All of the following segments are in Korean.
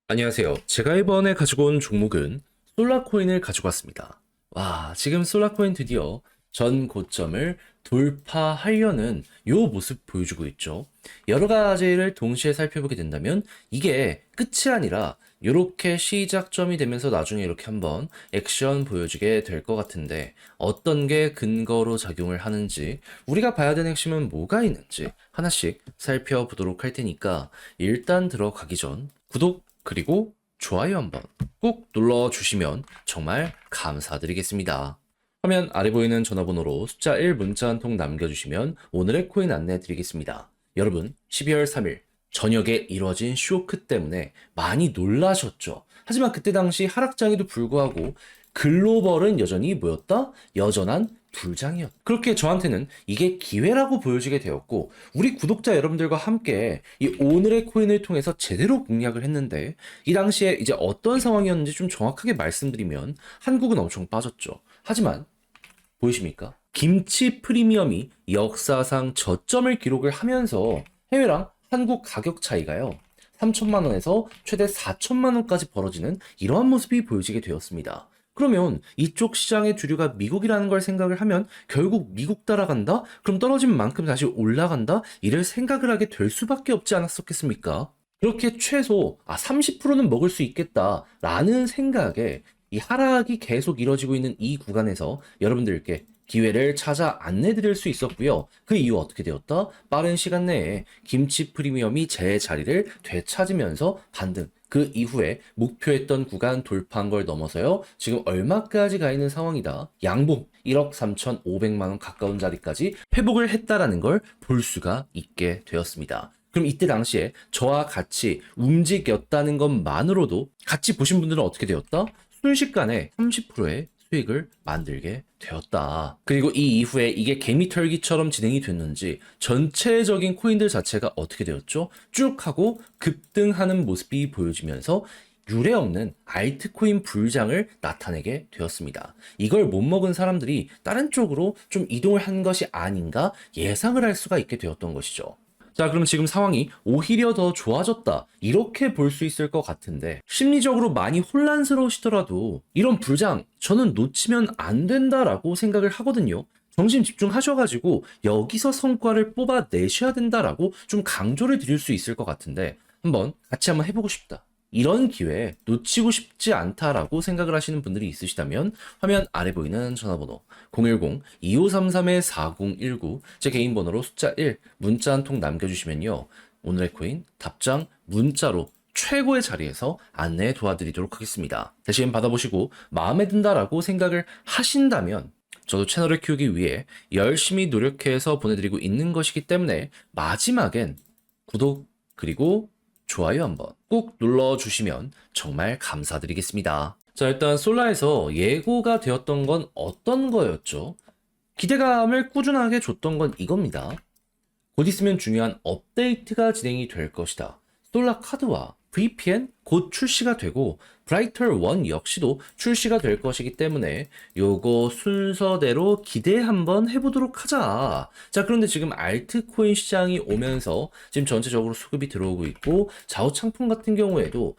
안녕하세요. 제가 이번에 가지고 온 종목은 솔라코인을 가지고 왔습니다. 와, 지금 솔라코인 드디어 전 고점을 돌파하려는 요 모습 보여주고 있죠. 여러 가지를 동시에 살펴보게 된다면 이게 끝이 아니라 이렇게 시작점이 되면서 나중에 이렇게 한번 액션 보여주게 될 것 같은데 어떤 게 근거로 작용을 하는지 우리가 봐야 되는 핵심은 뭐가 있는지 하나씩 살펴보도록 할 테니까 일단 들어가기 전 구독 그리고 좋아요 한번 꾹 눌러주시면 정말 감사드리겠습니다. 화면 아래 보이는 전화번호로 숫자 1 문자 한 통 남겨주시면 오늘의 코인 안내 드리겠습니다. 여러분 12월 3일 저녁에 이뤄진 쇼크 때문에 많이 놀라셨죠? 하지만 그때 당시 하락장에도 불구하고 글로벌은 여전히 뭐였다? 여전한 불장이었다. 그렇게 저한테는 이게 기회라고 보여지게 되었고 우리 구독자 여러분들과 함께 이 오늘의 코인을 통해서 제대로 공략을 했는데 이 당시에 이제 어떤 상황이었는지 좀 정확하게 말씀드리면 한국은 엄청 빠졌죠. 하지만 보이십니까? 김치 프리미엄이 역사상 저점을 기록을 하면서 해외랑 한국 가격 차이가요. 3천만 원에서 최대 4천만 원까지 벌어지는 이러한 모습이 보여지게 되었습니다. 그러면 이쪽 시장의 주류가 미국이라는 걸 생각을 하면 결국 미국 따라간다? 그럼 떨어진 만큼 다시 올라간다? 이를 생각을 하게 될 수밖에 없지 않았었겠습니까? 그렇게 최소 30%는 먹을 수 있겠다라는 생각에 이 하락이 계속 이뤄지고 있는 이 구간에서 여러분들께 기회를 찾아 안내 드릴 수 있었고요. 그 이후 어떻게 되었다? 빠른 시간 내에 김치 프리미엄이 제 자리를 되찾으면서 반등. 그 이후에 목표했던 구간 돌파한 걸 넘어서요. 지금 얼마까지 가 있는 상황이다. 양봉 1억 3,500만 원 가까운 자리까지 회복을 했다라는 걸 볼 수가 있게 되었습니다. 그럼 이때 당시에 저와 같이 움직였다는 것만으로도 같이 보신 분들은 어떻게 되었다? 순식간에 30%의 수익을 만들게 되었다. 그리고 이 이후에 이게 개미털기처럼 진행이 됐는지 전체적인 코인들 자체가 어떻게 되었죠? 쭉 하고 급등하는 모습이 보여지면서 유례 없는 알트코인 불장을 나타내게 되었습니다. 이걸 못 먹은 사람들이 다른 쪽으로 좀 이동을 한 것이 아닌가 예상을 할 수가 있게 되었던 것이죠. 자, 그럼 지금 상황이 오히려 더 좋아졌다. 이렇게 볼 수 있을 것 같은데, 심리적으로 많이 혼란스러우시더라도, 이런 불장, 저는 놓치면 안 된다라고 생각을 하거든요. 정신 집중하셔가지고, 여기서 성과를 뽑아내셔야 된다라고 좀 강조를 드릴 수 있을 것 같은데, 같이 한번 해보고 싶다. 이런 기회 놓치고 싶지 않다라고 생각을 하시는 분들이 있으시다면 화면 아래 보이는 전화번호 010-2533-4019 제 개인 번호로 숫자 1 문자 한 통 남겨주시면요. 오늘의 코인 답장 문자로 최고의 자리에서 안내 도와드리도록 하겠습니다. 대신 받아보시고 마음에 든다라고 생각을 하신다면 저도 채널을 키우기 위해 열심히 노력해서 보내드리고 있는 것이기 때문에 마지막엔 구독 그리고 좋아요 한번 꾹 눌러주시면 정말 감사드리겠습니다. 자, 일단 솔라에서 예고가 되었던 건 어떤 거였죠? 기대감을 꾸준하게 줬던 건 이겁니다. 곧 있으면 중요한 업데이트가 진행이 될 것이다. 솔라 카드와 VPN 곧 출시가 되고 브라이터 1 역시도 출시가 될 것이기 때문에 요거 순서대로 기대 한번 해보도록 하자. 자, 그런데 지금 알트코인 시장이 오면서 지금 전체적으로 수급이 들어오고 있고 좌우창풍 같은 경우에도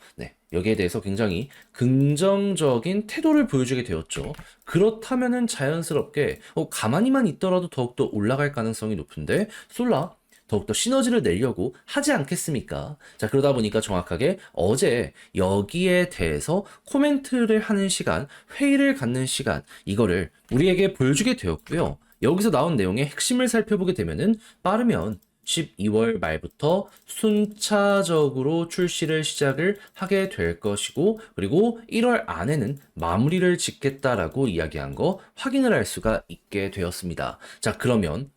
여기에 대해서 굉장히 긍정적인 태도를 보여주게 되었죠. 그렇다면은 자연스럽게 가만히만 있더라도 더욱더 올라갈 가능성이 높은데 솔라 더욱더 시너지를 내려고 하지 않겠습니까? 자, 그러다 보니까 정확하게 어제 여기에 대해서 코멘트를 하는 시간, 회의를 갖는 시간, 이거를 우리에게 보여주게 되었고요. 여기서 나온 내용의 핵심을 살펴보게 되면은 빠르면 12월 말부터 순차적으로 출시를 시작을 하게 될 것이고, 그리고 1월 안에는 마무리를 짓겠다라고 이야기한 거 확인을 할 수가 있게 되었습니다. 자, 그러면,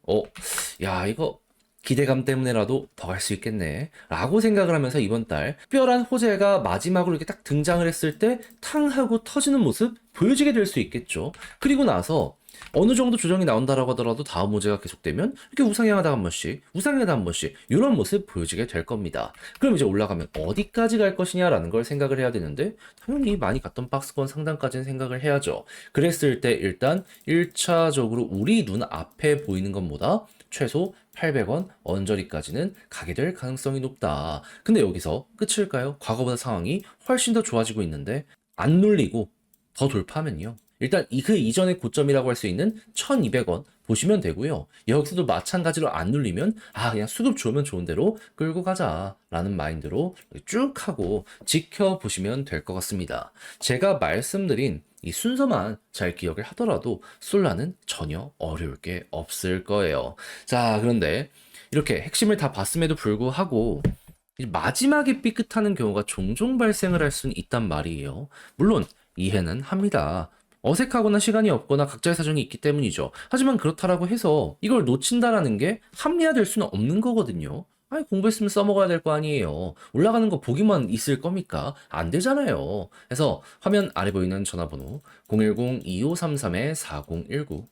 야, 이거 기대감 때문에라도 더 갈 수 있겠네 라고 생각을 하면서 이번 달 특별한 호재가 마지막으로 이렇게 딱 등장을 했을 때 탕 하고 터지는 모습 보여지게 될 수 있겠죠. 그리고 나서 어느 정도 조정이 나온다라고 하더라도 다음 호재가 계속되면 이렇게 우상향하다 한 번씩 우상향하다 한 번씩 이런 모습 보여지게 될 겁니다. 그럼 이제 올라가면 어디까지 갈 것이냐라는 걸 생각을 해야 되는데 당연히 많이 갔던 박스권 상단까지는 생각을 해야죠. 그랬을 때 일단 1차적으로 우리 눈 앞에 보이는 것보다 최소 800원 언저리까지는 가게 될 가능성이 높다. 근데 여기서 끝일까요? 과거보다 상황이 훨씬 더 좋아지고 있는데 안 눌리고 더 돌파하면요. 일단 그 이전의 고점이라고 할 수 있는 1200원 보시면 되고요. 여기서도 마찬가지로 안 눌리면 그냥 수급 좋으면 좋은 대로 끌고 가자 라는 마인드로 쭉 하고 지켜보시면 될 것 같습니다. 제가 말씀드린 이 순서만 잘 기억을 하더라도 솔라는 전혀 어려울 게 없을 거예요. 자, 그런데 이렇게 핵심을 다 봤음에도 불구하고 마지막에 삐끗하는 경우가 종종 발생을 할 수는 있단 말이에요. 물론 이해는 합니다. 어색하거나 시간이 없거나 각자의 사정이 있기 때문이죠. 하지만 그렇다라고 해서 이걸 놓친다라는 게 합리화될 수는 없는 거거든요. 아니, 공부했으면 써먹어야 될 거 아니에요. 올라가는 거 보기만 있을 겁니까? 안 되잖아요. 그래서 화면 아래 보이는 전화번호 010-2533-4019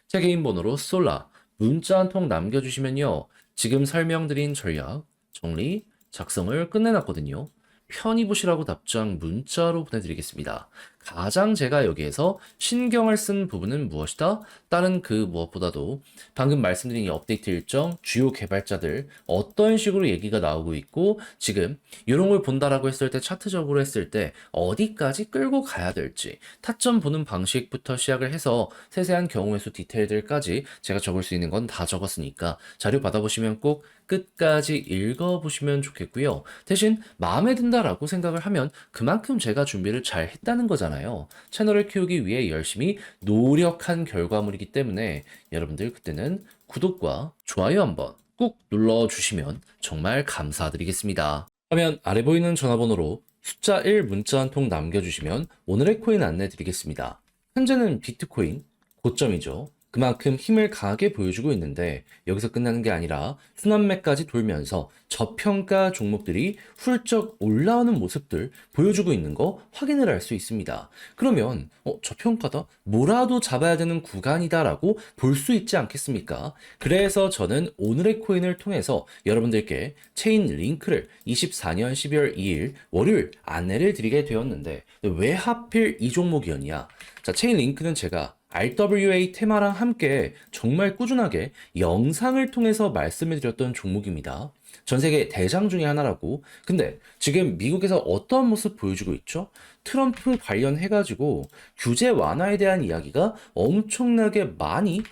제 개인 번호로 솔라 문자 한 통 남겨주시면요. 지금 설명드린 전략 정리 작성을 끝내놨거든요. 편히 보시라고 답장 문자로 보내드리겠습니다. 가장 제가 여기에서 신경을 쓴 부분은 무엇이다? 다른 그 무엇보다도 방금 말씀드린 이 업데이트 일정, 주요 개발자들 어떤 식으로 얘기가 나오고 있고 지금 이런 걸 본다라고 했을 때 차트적으로 했을 때 어디까지 끌고 가야 될지 타점 보는 방식부터 시작을 해서 세세한 경우의 수 디테일들까지 제가 적을 수 있는 건 다 적었으니까 자료 받아보시면 꼭 끝까지 읽어보시면 좋겠고요. 대신 마음에 든다라고 생각을 하면 그만큼 제가 준비를 잘 했다는 거잖아요. 채널을 키우기 위해 열심히 노력한 결과물이기 때문에 여러분들 그때는 구독과 좋아요 한번 꾹 눌러주시면 정말 감사드리겠습니다. 화면 아래 보이는 전화번호로 숫자 1 문자 한 통 남겨주시면 오늘의 코인 안내 드리겠습니다. 현재는 비트코인 고점이죠. 그만큼 힘을 강하게 보여주고 있는데 여기서 끝나는 게 아니라 순환매까지 돌면서 저평가 종목들이 훌쩍 올라오는 모습들 보여주고 있는 거 확인을 할 수 있습니다. 그러면 저평가다? 뭐라도 잡아야 되는 구간이다라고 볼 수 있지 않겠습니까? 그래서 저는 오늘의 코인을 통해서 여러분들께 체인 링크를 24년 12월 2일 월요일 안내를 드리게 되었는데 왜 하필 이 종목이었냐? 자, 체인 링크는 제가 RWA 테마랑 함께 정말 꾸준하게 영상을 통해서 말씀을 드렸던 종목입니다. 전 세계 대장 중에 하나라고. 근데 지금 미국에서 어떤 모습 보여주고 있죠? 트럼프 관련해가지고 규제 완화에 대한 이야기가 엄청나게 많이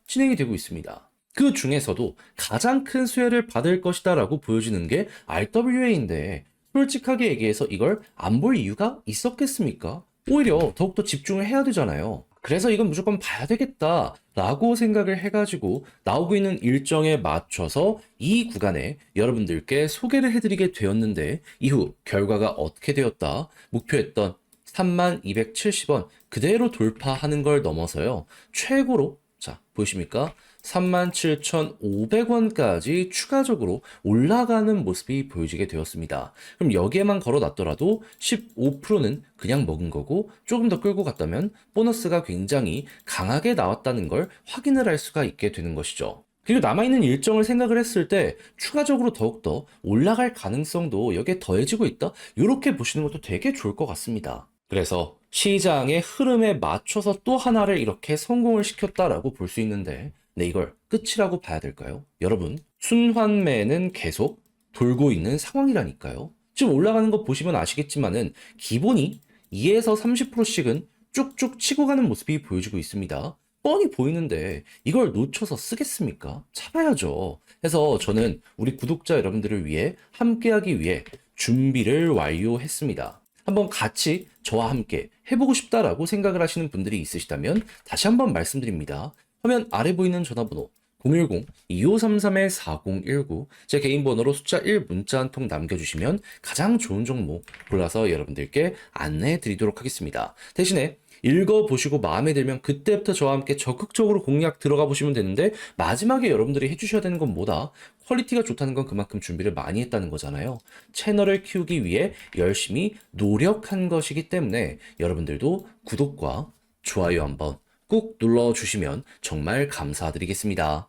진행이 되고 있습니다. 그 중에서도 가장 큰 수혜를 받을 것이다 라고 보여지는 게 RWA인데 솔직하게 얘기해서 이걸 안 볼 이유가 있었겠습니까? 오히려 더욱더 집중을 해야 되잖아요. 그래서 이건 무조건 봐야 되겠다 라고 생각을 해가지고 나오고 있는 일정에 맞춰서 이 구간에 여러분들께 소개를 해드리게 되었는데 이후 결과가 어떻게 되었다? 목표했던 3270원 그대로 돌파하는 걸 넘어서요. 최고로 자 보이십니까? 37,500원까지 추가적으로 올라가는 모습이 보여지게 되었습니다. 그럼 여기에만 걸어놨더라도 15%는 그냥 먹은 거고 조금 더 끌고 갔다면 보너스가 굉장히 강하게 나왔다는 걸 확인을 할 수가 있게 되는 것이죠. 그리고 남아있는 일정을 생각을 했을 때 추가적으로 더욱더 올라갈 가능성도 여기에 더해지고 있다? 이렇게 보시는 것도 되게 좋을 것 같습니다. 그래서 시장의 흐름에 맞춰서 또 하나를 이렇게 성공을 시켰다라고 볼 수 있는데 네, 이걸 끝이라고 봐야 될까요? 여러분, 순환매는 계속 돌고 있는 상황이라니까요. 지금 올라가는 거 보시면 아시겠지만은 기본이 2에서 30%씩은 쭉쭉 치고 가는 모습이 보여지고 있습니다. 뻔히 보이는데 이걸 놓쳐서 쓰겠습니까? 잡아야죠. 그래서 저는 우리 구독자 여러분들을 위해 함께하기 위해 준비를 완료했습니다. 한번 같이 저와 함께 해보고 싶다라고 생각을 하시는 분들이 있으시다면 다시 한번 말씀드립니다. 화면 아래 보이는 전화번호 010-2533-4019 제 개인 번호로 숫자 1 문자 한 통 남겨주시면 가장 좋은 종목 골라서 여러분들께 안내해 드리도록 하겠습니다. 대신에 읽어보시고 마음에 들면 그때부터 저와 함께 적극적으로 공략 들어가 보시면 되는데 마지막에 여러분들이 해주셔야 되는 건 뭐다? 퀄리티가 좋다는 건 그만큼 준비를 많이 했다는 거잖아요. 채널을 키우기 위해 열심히 노력한 것이기 때문에 여러분들도 구독과 좋아요 한번 꾹 눌러주시면 정말 감사드리겠습니다.